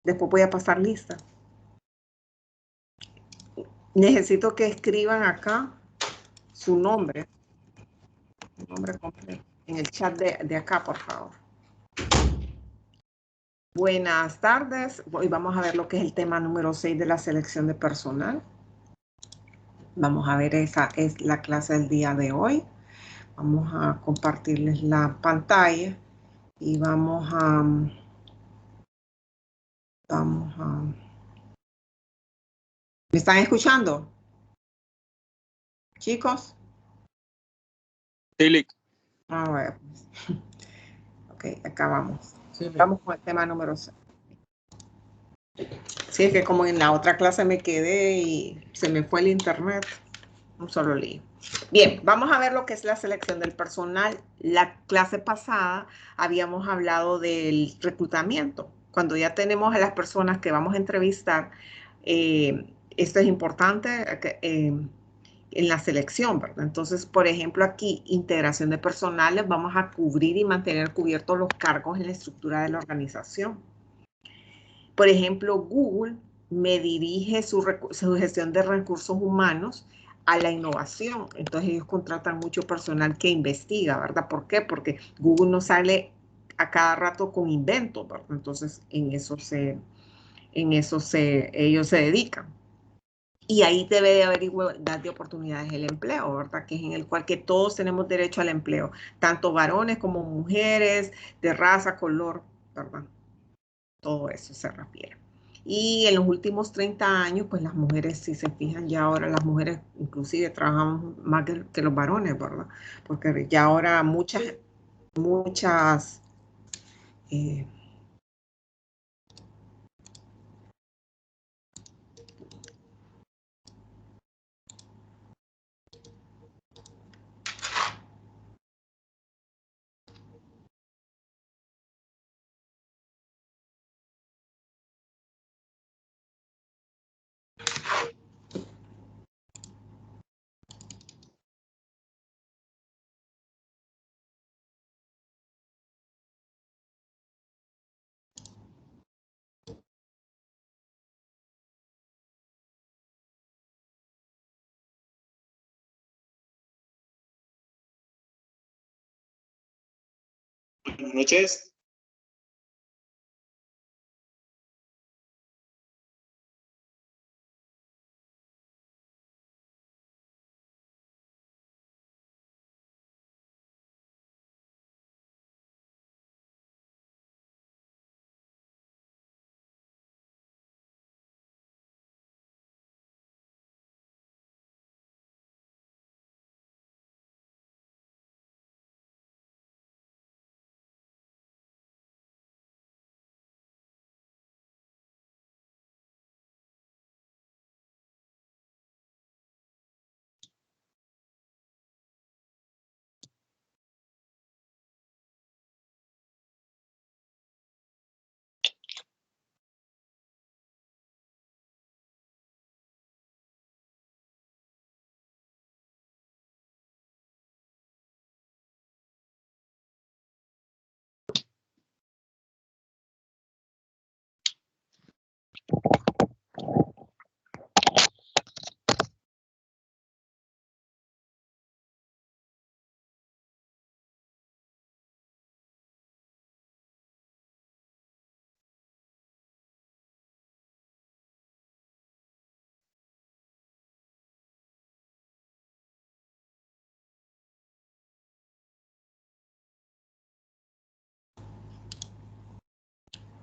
Después voy a pasar lista. Necesito que escriban acá su nombre completo, en el chat de acá, por favor. Buenas tardes. Hoy vamos a ver lo que es el tema número 6 de la selección de personal. Vamos a ver, esa es la clase del día de hoy. Vamos a compartirles la pantalla y vamos a... ¿Me están escuchando? Chicos. Sí, A ver. Ok, acá vamos. sí, vamos con el tema número 6. Sí, es que como en la otra clase me quedé y se me fue el internet. Un solo lío. Bien, vamos a ver lo que es la selección del personal. La clase pasada habíamos hablado del reclutamiento. Cuando ya tenemos a las personas que vamos a entrevistar, esto es importante en la selección, ¿verdad? Entonces, por ejemplo, aquí, integración de personal, vamos a cubrir y mantener cubiertos los cargos en la estructura de la organización. Por ejemplo, Google me dirige su gestión de recursos humanos a la innovación. Entonces ellos contratan mucho personal que investiga, ¿verdad? ¿Por qué? Porque Google no sale a cada rato con inventos, ¿verdad? Entonces ellos se dedican. Y ahí debe de haber igualdad de oportunidades en el empleo, ¿verdad? Que es en el cual que todos tenemos derecho al empleo, tanto varones como mujeres, de raza, color, ¿verdad? Todo eso se refiere. Y en los últimos 30 años, pues las mujeres, si se fijan, ya ahora las mujeres inclusive trabajamos más que los varones, ¿verdad? Porque ya ahora muchas buenas noches.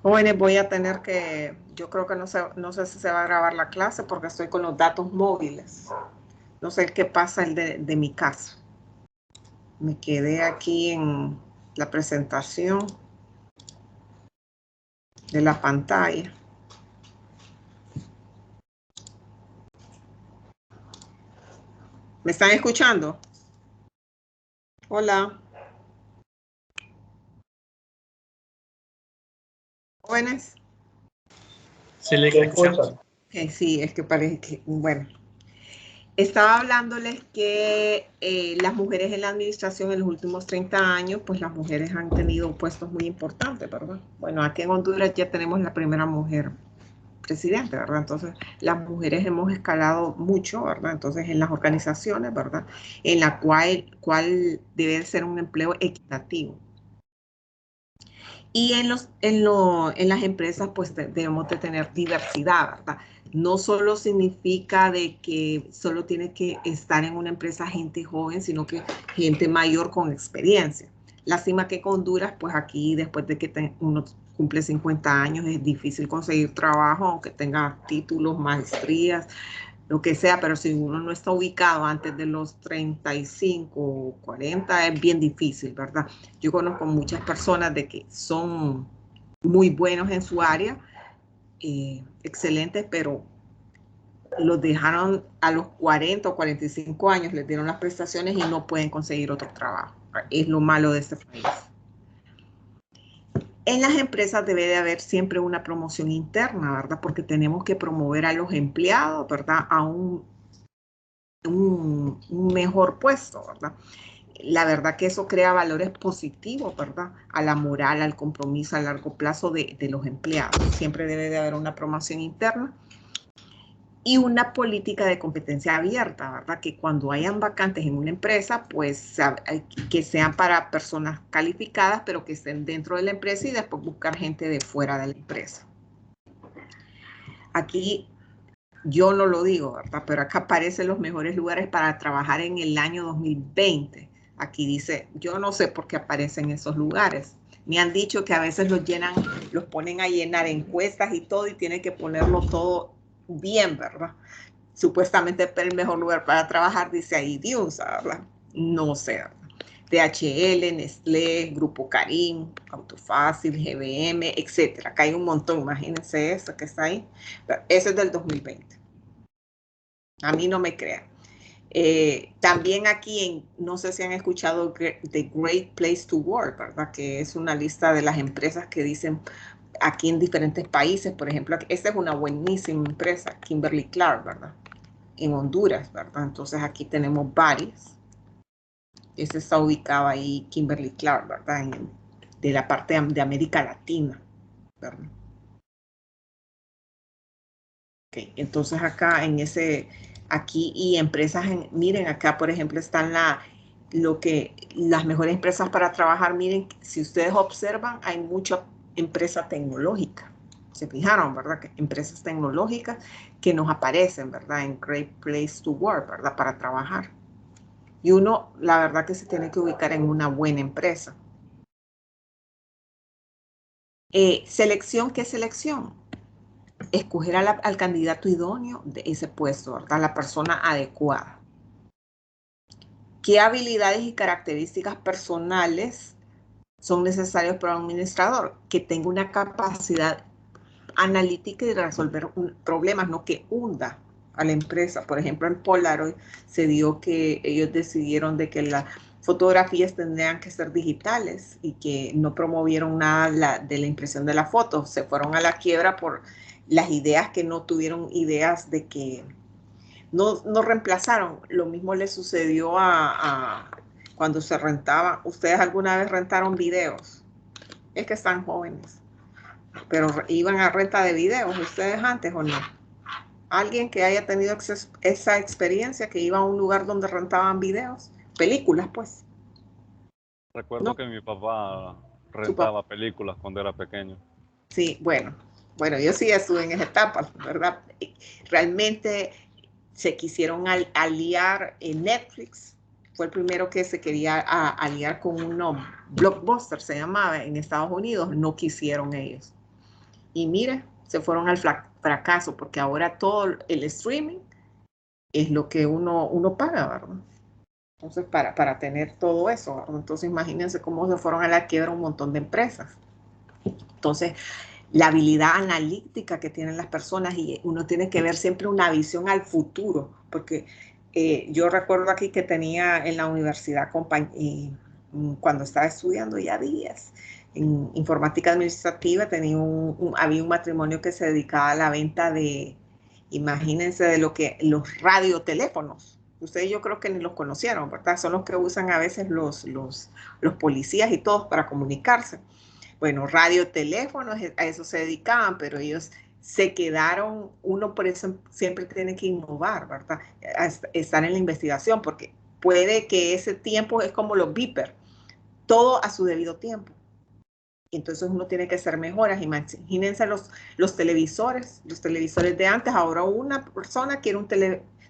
jóvenes voy a tener que, yo creo que no sé si se va a grabar la clase porque estoy con los datos móviles. No sé qué pasa el de mi casa. Me quedé aquí en la presentación de la pantalla. ¿Me están escuchando? Hola. Jóvenes. Se le escucha. Sí, es que parece que, bueno. Estaba hablándoles que las mujeres en la administración en los últimos 30 años, pues las mujeres han tenido puestos muy importantes, ¿verdad? Bueno, aquí en Honduras ya tenemos la primera mujer presidente, ¿verdad? Entonces, las mujeres hemos escalado mucho, ¿verdad? Entonces, en las organizaciones, ¿verdad? En la cual debe ser un empleo equitativo. Y en las empresas, pues debemos de tener diversidad, ¿verdad? No solo significa de que solo tiene que estar en una empresa gente joven, sino que gente mayor con experiencia. Lástima que con Honduras, pues aquí después de que uno cumple 50 años es difícil conseguir trabajo, aunque tenga títulos, maestrías, lo que sea, pero si uno no está ubicado antes de los 35 o 40 es bien difícil, ¿verdad? Yo conozco muchas personas de que son muy buenos en su área, excelentes, pero los dejaron a los 40 o 45 años, les dieron las prestaciones y no pueden conseguir otro trabajo. Es lo malo de este país. En las empresas debe de haber siempre una promoción interna, ¿verdad? Porque tenemos que promover a los empleados, ¿verdad? A un mejor puesto, ¿verdad? La verdad que eso crea valores positivos, ¿verdad? A la moral, al compromiso a largo plazo de los empleados. Siempre debe de haber una promoción interna y una política de competencia abierta, ¿verdad? Que cuando hayan vacantes en una empresa, pues que sean para personas calificadas, pero que estén dentro de la empresa y después buscar gente de fuera de la empresa. Aquí yo no lo digo, ¿verdad? Pero acá aparecen los mejores lugares para trabajar en el año 2020. Aquí dice, yo no sé por qué aparecen esos lugares. Me han dicho que a veces los ponen a llenar encuestas y todo y tienen que ponerlo todo bien, ¿verdad? Supuestamente el mejor lugar para trabajar, dice ahí Diunsa, ¿verdad? No sé, ¿verdad? DHL, Nestlé, Grupo Carim, Autofácil, GBM, etcétera. Acá hay un montón, imagínense eso que está ahí. Ese es del 2020. A mí no me crean. También aquí, no sé si han escuchado The Great Place to Work, ¿verdad? Que es una lista de las empresas que dicen aquí en diferentes países. Por ejemplo, esta es una buenísima empresa, Kimberly Clark, ¿verdad? En Honduras, ¿verdad? Entonces aquí tenemos varias. Este está ubicado ahí, Kimberly Clark, ¿verdad? De la parte de América Latina, ¿verdad? Okay. Entonces acá aquí y empresas, miren, acá por ejemplo están las mejores empresas para trabajar. Miren, si ustedes observan, hay mucha empresa tecnológica. Se fijaron, ¿verdad? Que empresas tecnológicas que nos aparecen, ¿verdad? En Great Place to Work, ¿verdad? Para trabajar. Y uno, la verdad que se tiene que ubicar en una buena empresa. Selección, ¿qué selección? Escoger al candidato idóneo de ese puesto, ¿verdad? La persona adecuada. ¿Qué habilidades y características personales son necesarias para un administrador? Que tenga una capacidad analítica y de resolver problemas, no que hunda a la empresa. Por ejemplo, en Polaroid se dio que ellos decidieron de que las fotografías tendrían que ser digitales y que no promovieron nada de la impresión de la foto. Se fueron a la quiebra por las ideas que no tuvieron ideas de que no reemplazaron. Lo mismo le sucedió cuando se rentaba. ¿Ustedes alguna vez rentaron videos? Es que están jóvenes, pero iban a renta de videos ustedes antes o no. Alguien que haya tenido esa experiencia, que iba a un lugar donde rentaban videos, películas pues. Recuerdo No, que mi papá su papá. rentaba películas cuando era pequeño. Sí, bueno, yo sí estuve en esa etapa, ¿verdad? Realmente se quisieron aliar en Netflix. Fue el primero que se quería aliar con uno, Blockbuster se llamaba en Estados Unidos. No quisieron ellos. Y mire, se fueron al fracaso porque ahora todo el streaming es lo que uno paga, ¿verdad? Entonces, para tener todo eso, ¿verdad? Entonces, imagínense cómo se fueron a la quiebra un montón de empresas. Entonces, la habilidad analítica que tienen las personas y uno tiene que ver siempre una visión al futuro, porque yo recuerdo aquí que tenía en la universidad cuando estaba estudiando ya días en informática administrativa, había un matrimonio que se dedicaba a la venta de Imagínense de lo que los radioteléfonos. Ustedes yo creo que ni los conocieron, ¿verdad? Son los que usan a veces los policías y todos para comunicarse. Bueno, radioteléfonos, a eso se dedicaban, pero ellos se quedaron, uno por eso siempre tiene que innovar, ¿verdad? Estar en la investigación, porque puede que ese tiempo es como los beepers, todo a su debido tiempo. Entonces uno tiene que hacer mejoras. Imagínense los televisores de antes. Ahora una persona quiere un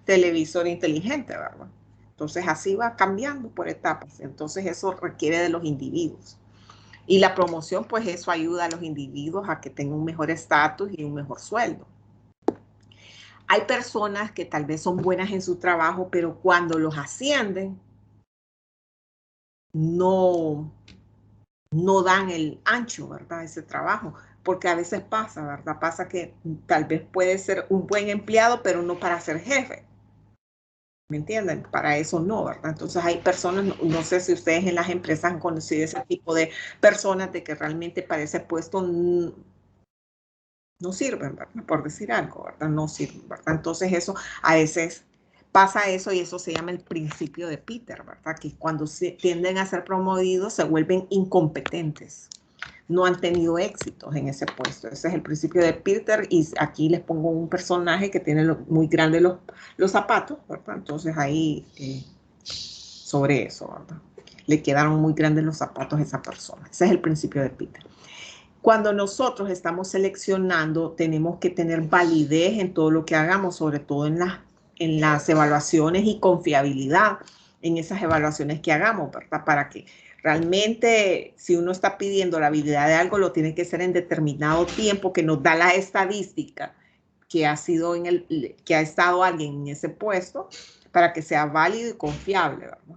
televisor inteligente, ¿verdad? Entonces así va cambiando por etapas. Entonces eso requiere de los individuos. Y la promoción, pues eso ayuda a los individuos a que tengan un mejor estatus y un mejor sueldo. Hay personas que tal vez son buenas en su trabajo, pero cuando los ascienden, no dan el ancho, ¿verdad? Ese trabajo, porque a veces pasa, ¿verdad? Pasa que tal vez puede ser un buen empleado, pero no para ser jefe. ¿Me entienden? Para eso no, ¿verdad? Entonces hay personas, no sé si ustedes en las empresas han conocido ese tipo de personas de que realmente para ese puesto no sirven, ¿verdad? Por decir algo, ¿verdad? No sirven, ¿verdad? Entonces eso, a veces pasa eso y eso se llama el principio de Peter, ¿verdad? Que cuando tienden a ser promovidos se vuelven incompetentes. No han tenido éxitos en ese puesto. Ese es el principio de Peter y aquí les pongo un personaje que tiene muy grandes los zapatos, ¿verdad? Entonces ahí sobre eso, ¿verdad? Le quedaron muy grandes los zapatos a esa persona. Ese es el principio de Peter. Cuando nosotros estamos seleccionando, tenemos que tener validez en todo lo que hagamos, sobre todo en las evaluaciones y confiabilidad en esas evaluaciones que hagamos, ¿verdad? Para que realmente, si uno está pidiendo la habilidad de algo, lo tiene que hacer en determinado tiempo que nos da la estadística que ha estado alguien en ese puesto para que sea válido y confiable, ¿verdad?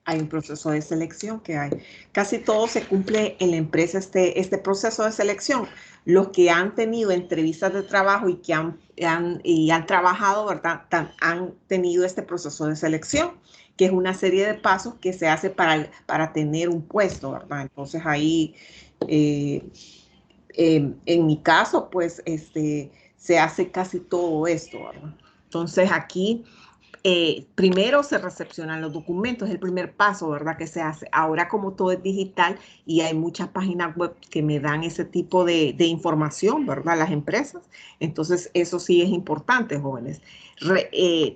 Hay un proceso de selección que hay. Casi todo se cumple en la empresa este proceso de selección. Los que han tenido entrevistas de trabajo y que han trabajado, ¿verdad? Han tenido este proceso de selección, que es una serie de pasos que se hace para tener un puesto, ¿verdad? Entonces ahí, en mi caso, pues se hace casi todo esto, ¿verdad? Entonces aquí primero se recepcionan los documentos, es el primer paso, ¿verdad? Que se hace. Ahora como todo es digital y hay muchas páginas web que me dan ese tipo de información, ¿verdad? Las empresas. Entonces eso sí es importante, jóvenes.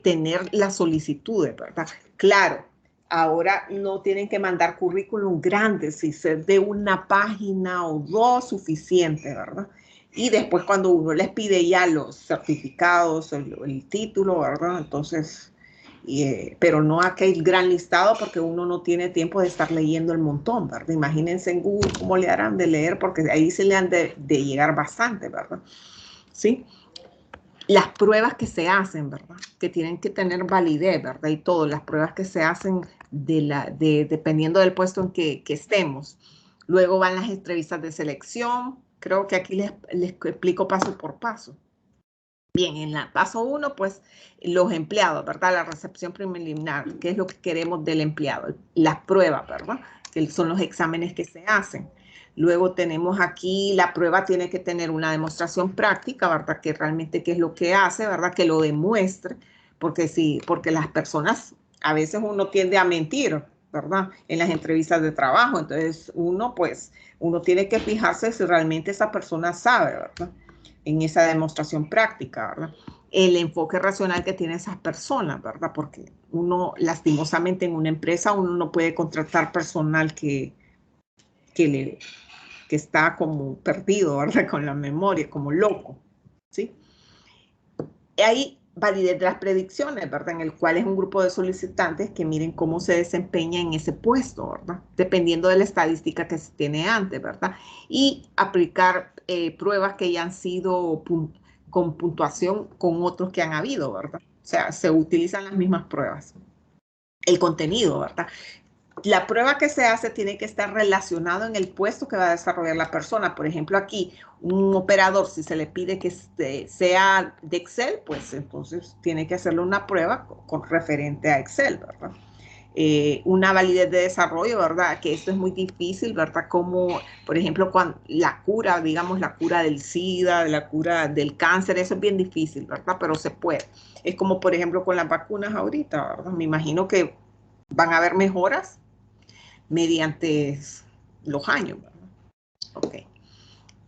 Tener las solicitudes, ¿verdad? Claro, ahora no tienen que mandar currículum grandes, si ser de una página o dos suficiente, ¿verdad? Y después cuando uno les pide ya los certificados, el título, ¿verdad? Entonces, pero no aquel gran listado porque uno no tiene tiempo de estar leyendo el montón, ¿verdad? Imagínense en Google cómo le harán de leer porque ahí se le han de llegar bastante, ¿verdad? ¿Sí? Las pruebas que se hacen, ¿verdad? Que tienen que tener validez, ¿verdad? Y todo, las pruebas que se hacen dependiendo del puesto en que estemos. Luego van las entrevistas de selección. Creo que aquí les explico paso por paso. Bien, en la paso 1, pues los empleados, ¿verdad? La recepción preliminar, ¿qué es lo que queremos del empleado? Las pruebas, ¿verdad? Que son los exámenes que se hacen. Luego tenemos aquí, la prueba tiene que tener una demostración práctica, ¿verdad? Que realmente qué es lo que hace, ¿verdad? Que lo demuestre, porque sí, porque las personas, a veces uno tiende a mentir, ¿verdad? En las entrevistas de trabajo, entonces uno tiene que fijarse si realmente esa persona sabe, ¿verdad? En esa demostración práctica, ¿verdad? El enfoque racional que tiene esas personas, ¿verdad? Porque uno, lastimosamente, en una empresa, uno no puede contratar personal que está como perdido, ¿verdad? Con la memoria, como loco, ¿sí? Hay validez de las predicciones, ¿verdad? En el cual es un grupo de solicitantes que miren cómo se desempeña en ese puesto, ¿verdad? Dependiendo de la estadística que se tiene antes, ¿verdad? Y aplicar pruebas que ya han sido con puntuación con otros que han habido, ¿verdad? O sea, se utilizan las mismas pruebas. El contenido, ¿verdad? La prueba que se hace tiene que estar relacionado en el puesto que va a desarrollar la persona. Por ejemplo, aquí un operador, si se le pide que sea de Excel, pues entonces tiene que hacerle una prueba con referente a Excel, ¿verdad? una validez de desarrollo, ¿verdad? Que esto es muy difícil, ¿verdad? Como, por ejemplo, cuando la cura, digamos, la cura del SIDA, la cura del cáncer, eso es bien difícil, ¿verdad? Pero se puede. Es como, por ejemplo, con las vacunas ahorita, ¿verdad? Me imagino que van a haber mejoras mediante los años, ¿verdad? Ok.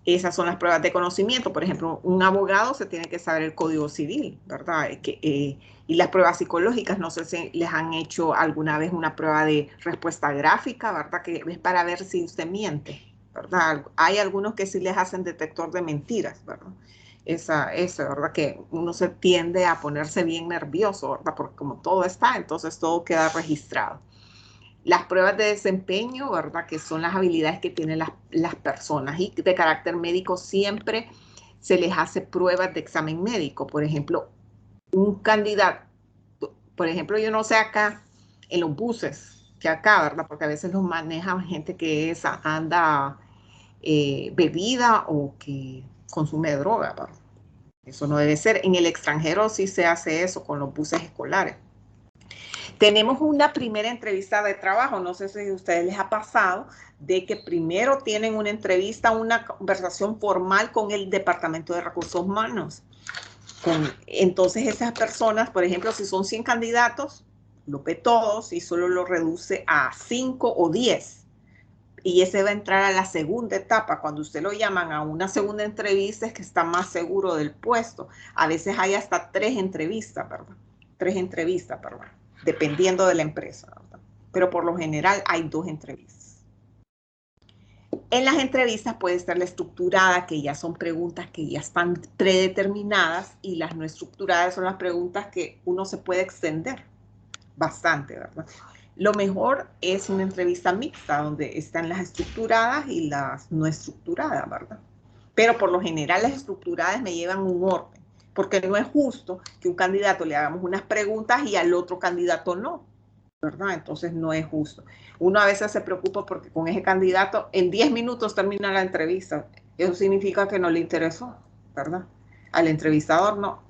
Esas son las pruebas de conocimiento. Por ejemplo, un abogado se tiene que saber el Código Civil, ¿verdad? Y las pruebas psicológicas, no sé si les han hecho alguna vez una prueba de respuesta gráfica, ¿verdad? Que es para ver si usted miente, ¿verdad? Hay algunos que sí les hacen detector de mentiras, ¿verdad? Eso, ¿verdad? Que uno se tiende a ponerse bien nervioso, ¿verdad? Porque como todo está, entonces todo queda registrado. Las pruebas de desempeño, ¿verdad? Que son las habilidades que tienen las personas y de carácter médico siempre se les hace pruebas de examen médico. Por ejemplo, un candidato, por ejemplo, yo no sé acá en los buses, que acá, ¿verdad? Porque a veces los manejan gente que anda bebida o que consume droga, ¿verdad? Eso no debe ser. En el extranjero sí se hace eso con los buses escolares. Tenemos una primera entrevista de trabajo, no sé si a ustedes les ha pasado, de que primero tienen una entrevista, una conversación formal con el Departamento de Recursos Humanos. Entonces esas personas, por ejemplo, si son 100 candidatos, lo ve todos y solo lo reduce a 5 o 10. Y ese va a entrar a la segunda etapa. Cuando usted lo llaman a una segunda entrevista es que está más seguro del puesto. A veces hay hasta 3 entrevistas, ¿verdad? 3 entrevistas, perdón, dependiendo de la empresa, ¿verdad? Pero por lo general hay 2 entrevistas. En las entrevistas puede estar la estructurada, que ya son preguntas que ya están predeterminadas, y las no estructuradas son las preguntas que uno se puede extender bastante, ¿verdad? Lo mejor es una entrevista mixta, donde están las estructuradas y las no estructuradas, ¿verdad? Pero por lo general las estructuradas me llevan un orden, porque no es justo que un candidato le hagamos unas preguntas y al otro candidato no, ¿verdad? Entonces no es justo. Uno a veces se preocupa porque con ese candidato en 10 minutos termina la entrevista. Eso significa que no le interesó, ¿verdad? Al entrevistador no.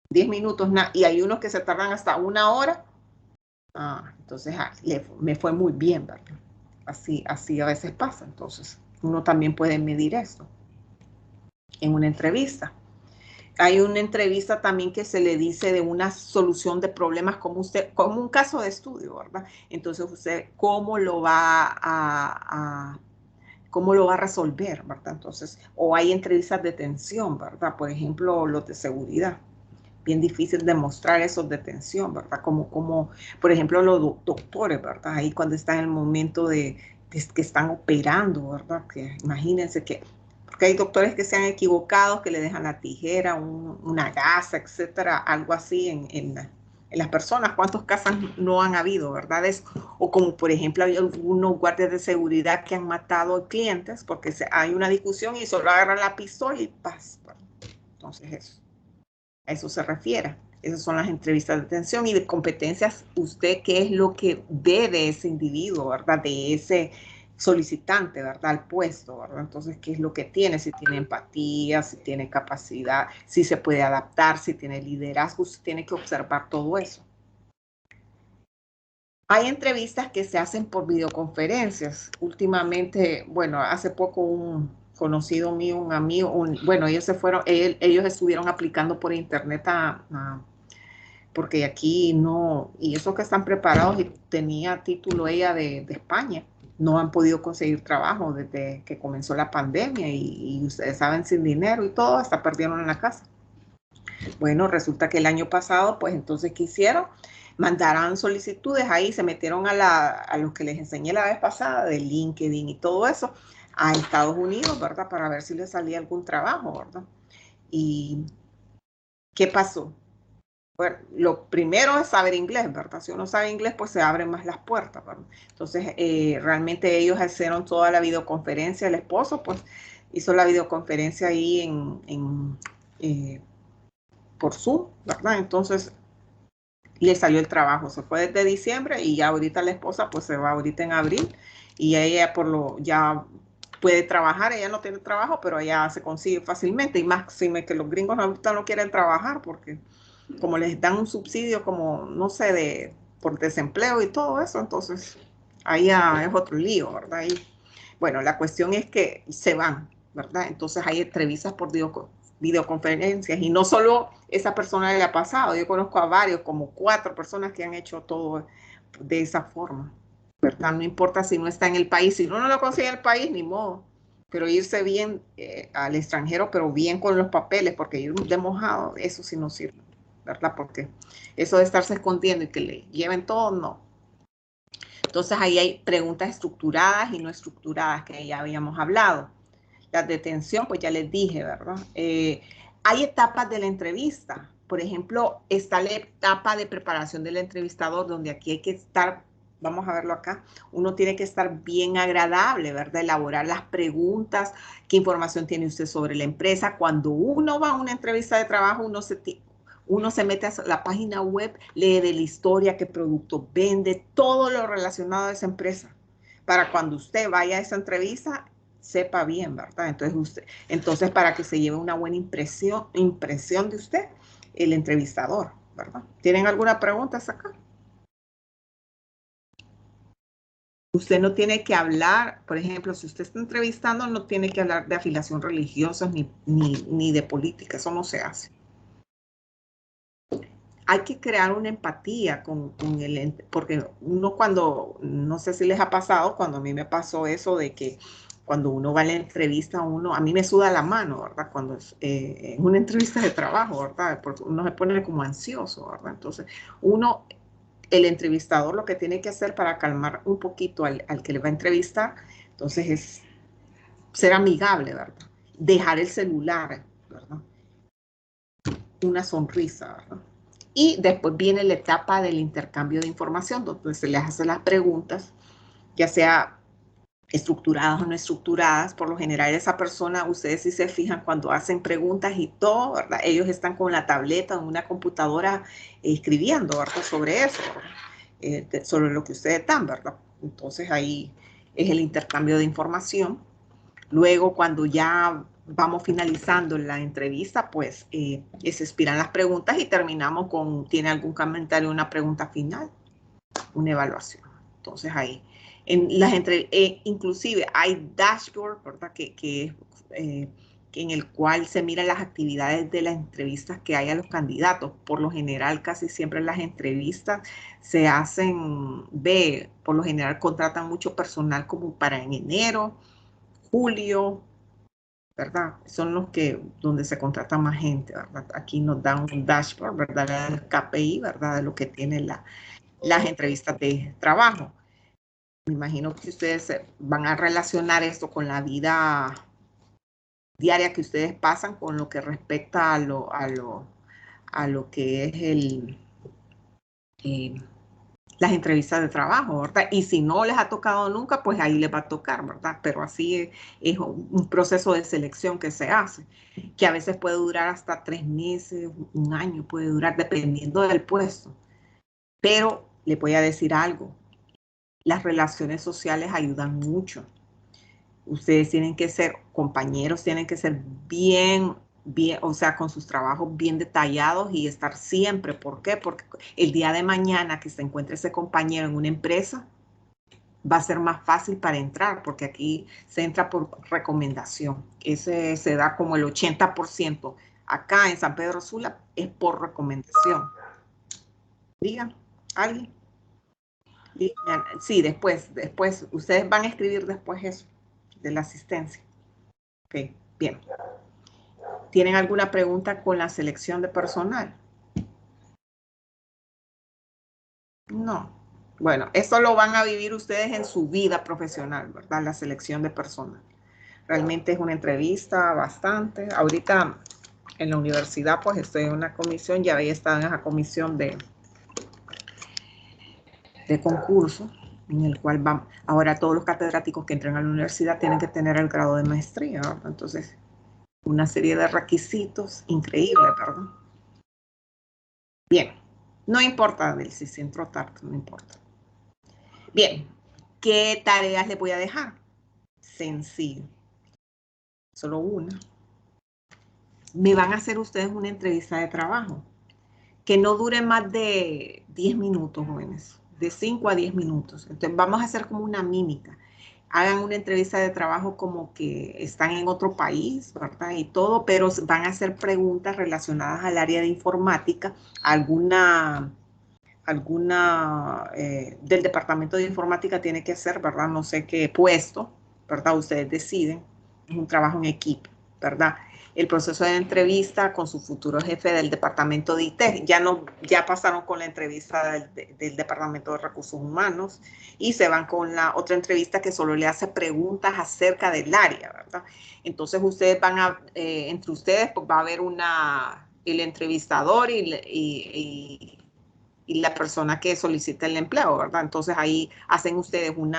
10 minutos, y hay unos que se tardan hasta 1 hora. Entonces me fue muy bien, ¿verdad? Así a veces pasa. Entonces uno también puede medir eso en una entrevista. Hay una entrevista también que se le dice de una solución de problemas como un caso de estudio, ¿verdad? Entonces usted cómo lo va a resolver, ¿verdad? Entonces, o hay entrevistas de tensión, ¿verdad? Por ejemplo, los de seguridad. Bien difícil demostrar esos de tensión, ¿verdad? Como por ejemplo, los doctores, ¿verdad? Ahí cuando están en el momento de que están operando, ¿verdad? Que imagínense porque hay doctores que se han equivocado, que le dejan la tijera, una gasa, etcétera, algo así en las personas. ¿Cuántos casos no han habido, verdad? O como por ejemplo hay algunos guardias de seguridad que han matado clientes porque hay una discusión y solo agarran la pistola y paz. Entonces a eso se refiere. Esas son las entrevistas de atención y de competencias. Usted qué es lo que ve de ese individuo, ¿verdad? De ese solicitante, ¿verdad? Al puesto, ¿verdad? Entonces, ¿qué es lo que tiene? Si tiene empatía, si tiene capacidad, si se puede adaptar, si tiene liderazgo, usted tiene que observar todo eso. Hay entrevistas que se hacen por videoconferencias. Últimamente, bueno, hace poco un conocido mío, un amigo, bueno, ellos estuvieron aplicando por internet porque aquí no, y esos que están preparados y tenía título ella de España, no han podido conseguir trabajo desde que comenzó la pandemia y ustedes saben, sin dinero y todo, hasta perdieron en la casa. Bueno, resulta que el año pasado, pues entonces, ¿qué hicieron? Mandaron solicitudes ahí, se metieron a los que les enseñé la vez pasada, de LinkedIn y todo eso, a Estados Unidos, ¿verdad? Para ver si les salía algún trabajo, ¿verdad? ¿Y qué pasó? Bueno, lo primero es saber inglés, ¿verdad? Si uno sabe inglés, pues se abren más las puertas, ¿verdad? Entonces, realmente ellos hicieron toda la videoconferencia, el esposo, pues, hizo la videoconferencia ahí por Zoom, ¿verdad? Entonces, le salió el trabajo, se fue desde diciembre y ya ahorita la esposa, pues, se va ahorita en abril y ella ya puede trabajar, ella no tiene trabajo, pero ella se consigue fácilmente y más que los gringos ahorita no quieren trabajar porque como les dan un subsidio como, no sé, por desempleo y todo eso, entonces ahí ya es otro lío, ¿verdad? Y, bueno, la cuestión es que se van, ¿verdad? Entonces hay entrevistas por videoconferencias y no solo esa persona le ha pasado, yo conozco a varios, como 4 personas que han hecho todo de esa forma, ¿verdad? No importa si no está en el país, si uno no lo consigue en el país, ni modo, pero irse bien al extranjero, pero bien con los papeles, porque ir de mojado, eso sí no sirve, ¿verdad? Porque eso de estarse escondiendo y que le lleven todo, no. Entonces ahí hay preguntas estructuradas y no estructuradas que ya habíamos hablado. La detención, pues ya les dije, ¿verdad? Hay etapas de la entrevista. Por ejemplo, está la etapa de preparación del entrevistador, donde aquí hay que estar, vamos a verlo acá, uno tiene que estar bien agradable, ¿verdad? Elaborar las preguntas, qué información tiene usted sobre la empresa. Cuando uno va a una entrevista de trabajo, uno se mete a la página web, lee de la historia, qué producto vende, todo lo relacionado a esa empresa. Para cuando usted vaya a esa entrevista, sepa bien, ¿verdad? Entonces para que se lleve una buena impresión de usted, el entrevistador, ¿verdad? ¿Tienen alguna pregunta acá? Usted no tiene que hablar, por ejemplo, si usted está entrevistando, no tiene que hablar de afiliación religiosa ni de política, eso no se hace. Hay que crear una empatía con el, porque uno cuando, no sé si les ha pasado, cuando a mí me pasó eso de que cuando uno va a la entrevista, a mí me suda la mano, ¿verdad? Cuando es una entrevista de trabajo, ¿verdad? Porque uno se pone como ansioso, ¿verdad? Entonces, el entrevistador lo que tiene que hacer para calmar un poquito al que le va a entrevistar, entonces es ser amigable, ¿verdad? Dejar el celular, ¿verdad? Una sonrisa, ¿verdad? Y después viene la etapa del intercambio de información, donde se les hace las preguntas, ya sea estructuradas o no estructuradas. Por lo general, esa persona, ustedes si se fijan, cuando hacen preguntas y todo, ¿verdad? Ellos están con la tableta o en una computadora escribiendo, ¿verdad? Sobre eso, sobre lo que ustedes dan, ¿verdad? Entonces ahí es el intercambio de información. Luego, cuando ya vamos finalizando la entrevista, pues se expiran las preguntas y terminamos con, ¿tiene algún comentario, una pregunta final? Una evaluación. Entonces ahí, inclusive hay dashboard, ¿verdad? En el cual se miran las actividades de las entrevistas que hay a los candidatos. Por lo general, casi siempre las entrevistas se hacen, por lo general contratan mucho personal como para en enero, julio, ¿verdad? Son donde se contrata más gente, ¿verdad? Aquí nos dan un dashboard, ¿verdad? El KPI, ¿verdad? De lo que tienen las entrevistas de trabajo. Me imagino que ustedes van a relacionar esto con la vida diaria que ustedes pasan, con lo que respecta a lo que es las entrevistas de trabajo, ¿verdad? Y si no les ha tocado nunca, pues ahí les va a tocar, ¿verdad? Pero así es un proceso de selección que se hace, que a veces puede durar hasta 3 meses, un año puede durar, dependiendo del puesto. Pero le voy a decir algo, las relaciones sociales ayudan mucho. Ustedes tienen que ser compañeros, tienen que ser bien, o sea, con sus trabajos bien detallados y estar siempre. ¿Por qué? Porque el día de mañana que se encuentre ese compañero en una empresa, va a ser más fácil para entrar, porque aquí se entra por recomendación. Ese se da como el 80%. Acá en San Pedro Sula es por recomendación. Digan, ¿alguien? Digan, sí, después, ustedes van a escribir después eso, de la asistencia. Ok, bien. ¿Tienen alguna pregunta con la selección de personal? No. Bueno, eso lo van a vivir ustedes en su vida profesional, ¿verdad? La selección de personal. Realmente es una entrevista bastante. Ahorita en la universidad pues estoy en una comisión, ya había estado en esa comisión de concurso, en el cual ahora todos los catedráticos que entran a la universidad tienen que tener el grado de maestría, ¿verdad? Entonces, una serie de requisitos increíbles, ¿verdad? Bien, no importa si se entró tarde, no importa. Bien, ¿qué tareas les voy a dejar? Sencillo, solo una. Me van a hacer ustedes una entrevista de trabajo. que no dure más de 10 minutos, jóvenes, de 5 a 10 minutos. Entonces vamos a hacer como una mímica. Hagan una entrevista de trabajo como que están en otro país, ¿verdad? Y todo, pero van a hacer preguntas relacionadas al área de informática, alguna del departamento de informática tiene que hacer, ¿verdad? No sé qué puesto, ¿verdad? Ustedes deciden, es un trabajo en equipo, ¿verdad? El proceso de entrevista con su futuro jefe del departamento de IT, ya pasaron con la entrevista del departamento de recursos humanos y se van con la otra entrevista que solo le hace preguntas acerca del área, ¿verdad? Entonces ustedes van a, entre ustedes, pues va a haber el entrevistador y la persona que solicita el empleo, ¿verdad? Entonces ahí hacen ustedes un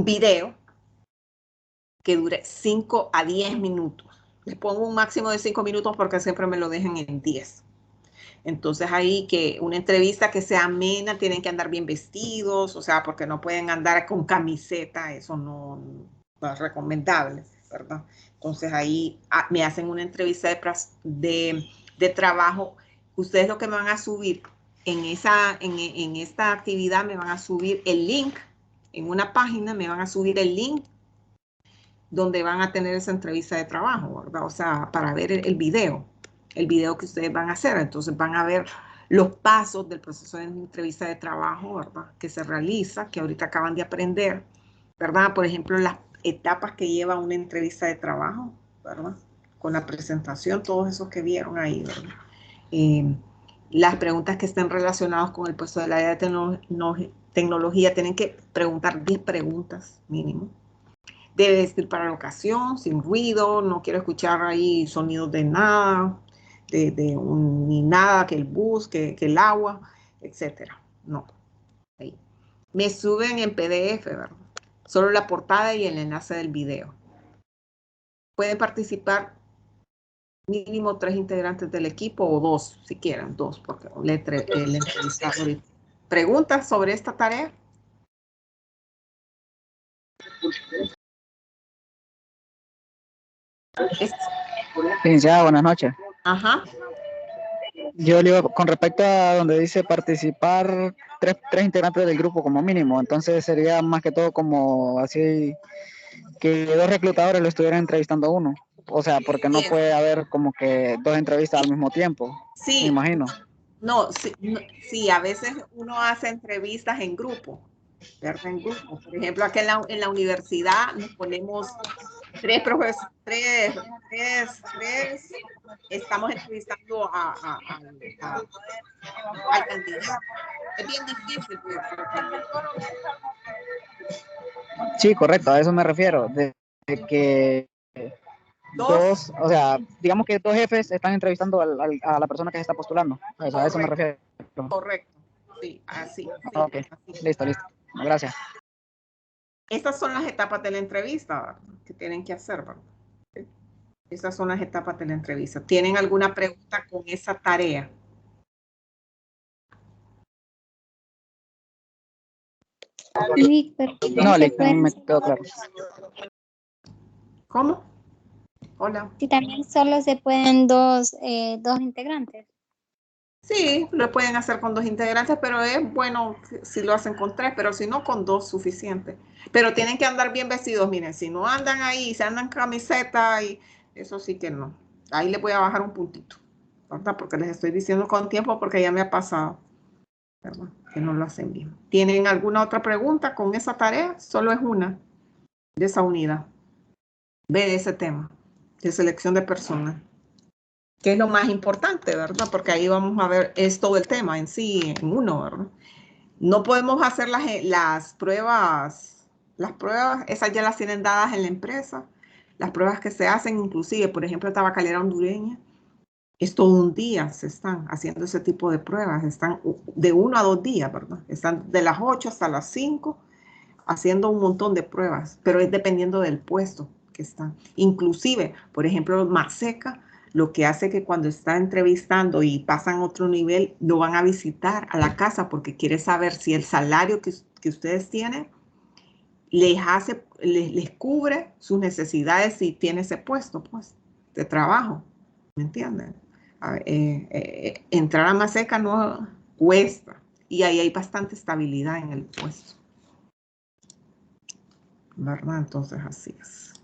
video que dure 5 a 10 minutos. Les pongo un máximo de 5 minutos porque siempre me lo dejan en 10. Entonces ahí que una entrevista que sea amena, tienen que andar bien vestidos, o sea, porque no pueden andar con camiseta, eso no es recomendable, ¿verdad? Entonces ahí me hacen una entrevista de trabajo. Ustedes lo que me van a subir en esta actividad, me van a subir el link, en una página me van a subir el link donde van a tener esa entrevista de trabajo, ¿verdad? O sea, para ver el video que ustedes van a hacer. Entonces van a ver los pasos del proceso de entrevista de trabajo, ¿verdad? Que se realiza, que ahorita acaban de aprender, ¿verdad? Por ejemplo, las etapas que lleva una entrevista de trabajo, ¿verdad? Con la presentación, todos esos que vieron ahí, ¿verdad? Las preguntas que estén relacionadas con el puesto del área de tecnología, tienen que preguntar 10 preguntas mínimo. Debe vestir para la ocasión, sin ruido, no quiero escuchar ahí sonidos de nada, ni nada, que el bus, que el agua, etcétera. No. Ahí. Me suben en PDF, ¿verdad? Solo la portada y el enlace del video. Pueden participar mínimo 3 integrantes del equipo o 2, si quieren, 2, porque el entrevistador. ¿Preguntas sobre esta tarea? Licenciada, buenas noches. Ajá. Yo le digo, con respecto a donde dice participar tres integrantes del grupo como mínimo, entonces sería más que todo como así que 2 reclutadores lo estuvieran entrevistando a uno. O sea, porque no puede haber como que 2 entrevistas al mismo tiempo, sí, me imagino. No, sí, a veces uno hace entrevistas en grupo, ¿verdad? En grupo. Por ejemplo, aquí en la universidad nos ponemos 3 profesores, 3, estamos entrevistando al candidato. Es bien difícil, porque Sí, correcto, a eso me refiero. De que 2, o sea, digamos que 2 jefes están entrevistando a la persona que se está postulando. A eso me refiero. Correcto, sí, así. Sí, Ok, así. listo. Gracias. Estas son las etapas de la entrevista, ¿verdad? Que tienen que hacer, ¿verdad? Esas son las etapas de la entrevista. ¿Tienen alguna pregunta con esa tarea? No, listo, me quedó claro. ¿Cómo? Hola. Si también solo se pueden dos integrantes. Sí, lo pueden hacer con 2 integrantes, pero es bueno si lo hacen con 3, pero si no, con 2 suficiente. Pero tienen que andar bien vestidos, miren, si no andan ahí, se andan camiseta y eso sí que no. Ahí les voy a bajar un puntito, ¿verdad? Porque les estoy diciendo con tiempo porque ya me ha pasado, ¿verdad? Que no lo hacen bien. ¿Tienen alguna otra pregunta con esa tarea? Solo es una de esa unidad. Ve de ese tema, de selección de personal. Que es lo más importante, ¿verdad? Porque ahí vamos a ver, es todo el tema en sí, en uno, ¿verdad? No podemos hacer las pruebas, esas ya las tienen dadas en la empresa, las pruebas que se hacen, inclusive, por ejemplo, tabacalera hondureña, es todo un día, se están haciendo ese tipo de pruebas, están de 1 a 2 días, ¿verdad? Están de las 8 hasta las 5, haciendo un montón de pruebas, pero es dependiendo del puesto que están. Inclusive, por ejemplo, Marseca, lo que hace que cuando está entrevistando y pasan a otro nivel, lo van a visitar a la casa porque quiere saber si el salario que ustedes tienen les cubre sus necesidades si tiene ese puesto, pues, de trabajo. ¿Me entienden? entrar a Maseca no cuesta y ahí hay bastante estabilidad en el puesto, ¿verdad? Entonces así es.